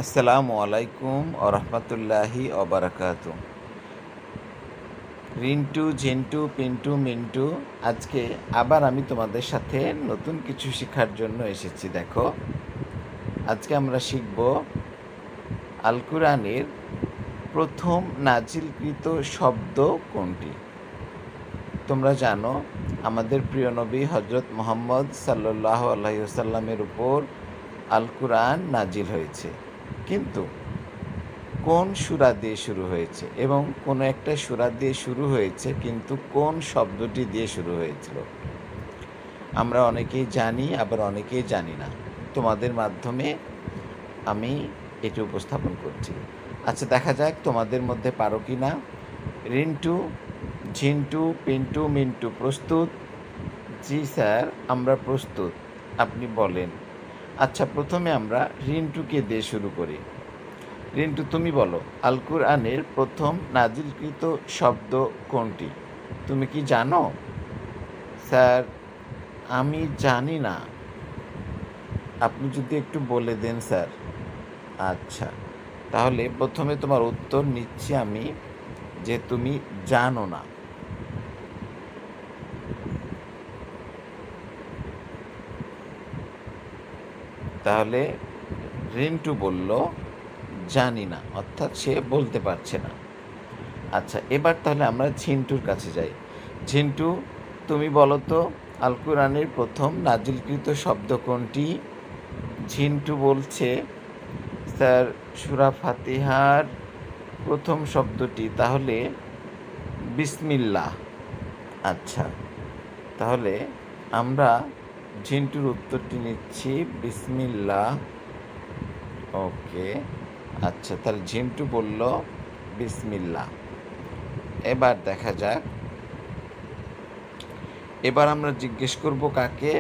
আসসালামু আলাইকুম আরহামতুল্লাহি অবরাকাতু। রিন্টু, ঝিন্টু, পিন্টু, মিন্টু, আজকে আবার আমি তোমাদের সাথে নতুন কিছু শেখার জন্য এসেছি। দেখো, আজকে আমরা শিখব আল কুরআনের প্রথম নাজিলকৃত শব্দ কোনটি। তোমরা জানো আমাদের প্রিয় নবী হজরত মুহাম্মদ সাল্লাল্লাহু আলাইহি ওয়াসাল্লামের উপর আল কুরআন নাজিল হয়েছে, কিন্তু কোন সূরা দিয়ে শুরু হয়েছে, এবং কোনো একটা সূরা দিয়ে শুরু হয়েছে, কিন্তু কোন শব্দটি দিয়ে শুরু হয়েছিল আমরা অনেকেই জানি, আবার অনেকেই জানি না। তোমাদের মাধ্যমে আমি এটি উপস্থাপন করছি। আচ্ছা, দেখা যাক তোমাদের মধ্যে পারো কি না। রিন্টু, ঝিন্টু, পিন্টু, মিন্টু প্রস্তুত? জি স্যার, আমরা প্রস্তুত। আপনি বলেন। আচ্ছা, প্রথমে আমরা রিন্টুকে দিয়ে শুরু করি। রিন্টু, তুমি বলো, আল কুরআনের প্রথম নাজিলকৃত শব্দ কোনটি? তুমি কি জানো? স্যার, আমি জানি না, আপনি যদি একটু বলে দেন স্যার। আচ্ছা, তাহলে প্রথমে তোমার উত্তর নিচ্ছি আমি, যে তুমি জানো না। তাহলে রিন্টু বলল জানি না, অর্থাৎ সে বলতে পারছে না। আচ্ছা, এবার তাহলে আমরা ঝিন্টুর কাছে যাই। ঝিন্টু, তুমি বলো তো, আল কুরআনের প্রথম নাজিলকৃত শব্দ কোনটি? ঝিন্টু বলছে, স্যার, সূরা ফাতিহার প্রথম শব্দটি তাহলে বিসমিল্লাহ। আচ্ছা, তাহলে আমরা ঝিন্টুর উত্তরটি নিচ্ছি, বিসমিল্লাহ। ওকে, আচ্ছা, তাহলে ঝিন্টু বলল বিসমিল্লাহ। এবার দেখা যাক, এবার আমরা জিজ্ঞেস করব কাকে?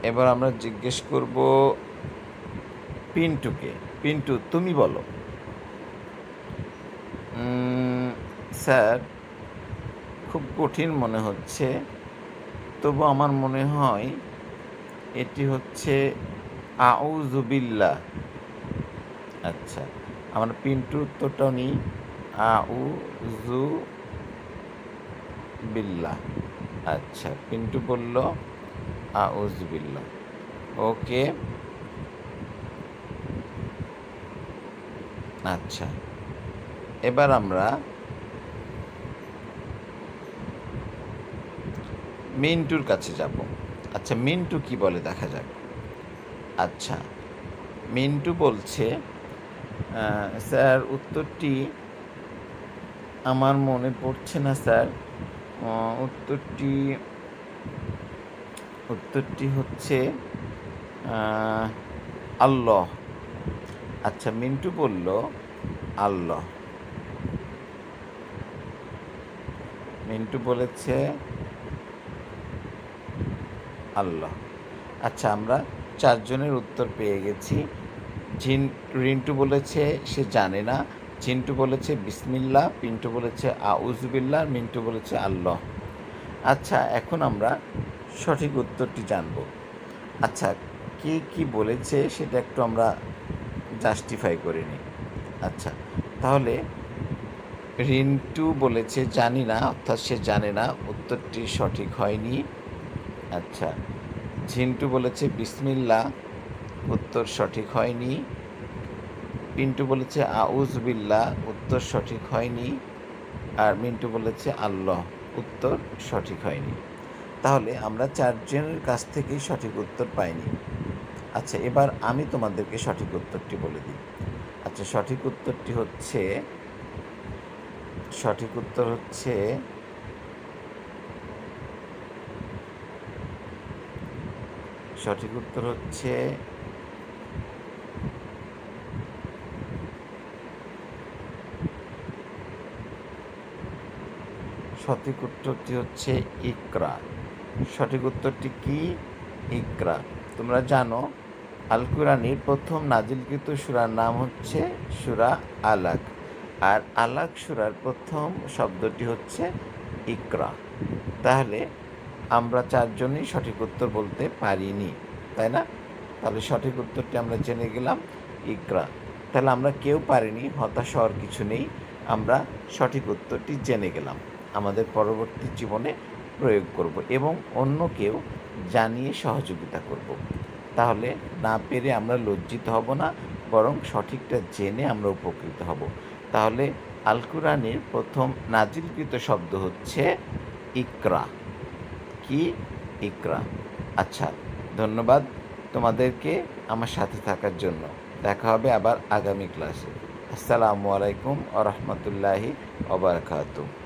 এবার আমরা জিজ্ঞেস করব পিন্টুকে। পিন্টু, তুমি বলো। স্যার, খুব কঠিন মনে হচ্ছে, তবু আমার মনে হয় এটি হচ্ছে আউযুবিল্লাহ। আচ্ছা, আমরা পিন্টুর উত্তরটাও নিই, আউযুবিল্লাহ। আচ্ছা, পিন্টু বলল আউযুবিল্লাহ। ওকে, আচ্ছা, এবার আমরা মিন্টুর কাছে যাব। আচ্ছা, মিন্টু কি বলে দেখা যাক। আচ্ছা, মিন্টু বলছে, স্যার, উত্তরটি আমার মনে পড়ছে না স্যার। উত্তরটি উত্তরটি হচ্ছে আল্লাহ। আচ্ছা, মিন্টু বলল আল্লাহ। মিন্টু বলেছে আল্লাহ। আচ্ছা, আমরা চারজনের উত্তর পেয়ে গেছি। রিন্টু বলেছে সে জানে না, ঝিন্টু বলেছে বিসমিল্লাহ, পিন্টু বলেছে আউযুবিল্লাহ, মিন্টু বলেছে আল্লাহ। আচ্ছা, এখন আমরা সঠিক উত্তরটি জানব। আচ্ছা, কে কি বলেছে সেটা একটু আমরা জাস্টিফাই করে নিই। আচ্ছা, তাহলে রিন্টু বলেছে জানি না, অর্থাৎ সে জানে না, উত্তরটি সঠিক হয়নি। আচ্ছা, ঝিন্টু বলেছে বিসমিল্লাহ, উত্তর সঠিক হয়নি। পিন্টু বলেছে আউযুবিল্লাহ, উত্তর সঠিক হয়নি। আর মিন্টু বলেছে আল্লাহ, উত্তর সঠিক হয়নি। তাহলে আমরা চারজনের কাছ থেকেই সঠিক উত্তর পাইনি। আচ্ছা, এবার আমি তোমাদেরকে সঠিক উত্তরটি বলে দিই। আচ্ছা, সঠিক উত্তর হচ্ছে সঠিক উত্তর হচ্ছে সঠিক উত্তরটি হচ্ছে ইকরা। সঠিক উত্তরটি কি? ইকরা। তোমরা জানো আল কুরআনের প্রথম নাজিলকৃত সূরার নাম হচ্ছে সূরা আলাক, আর আলাক সূরার প্রথম শব্দটি হচ্ছে ইকরা। তাহলে আমরা চারজনই সঠিক উত্তর বলতে পারিনি, তাই না? তাহলে সঠিক উত্তরটি আমরা জেনে গেলাম ইকরা। তাহলে আমরা কেউ পারিনি, হতাশ হওয়ার কিছু নেই, আমরা সঠিক উত্তরটি জেনে গেলাম, আমাদের পরবর্তী জীবনে প্রয়োগ করব এবং অন্যকেও জানিয়ে সহযোগিতা করব। তাহলে না পেরে আমরা লজ্জিত হব না, বরং সঠিকটা জেনে আমরা উপকৃত হব। তাহলে আল কুরআনের প্রথম নাজিলকৃত শব্দ হচ্ছে ইকরা। কি? ইকরা। আচ্ছা, ধন্যবাদ তোমাদেরকে আমার সাথে থাকার জন্য। দেখা হবে আবার আগামী ক্লাসে। আসসালামু আলাইকুম ওয়া রাহমাতুল্লাহি ওয়া বারাকাতুহু।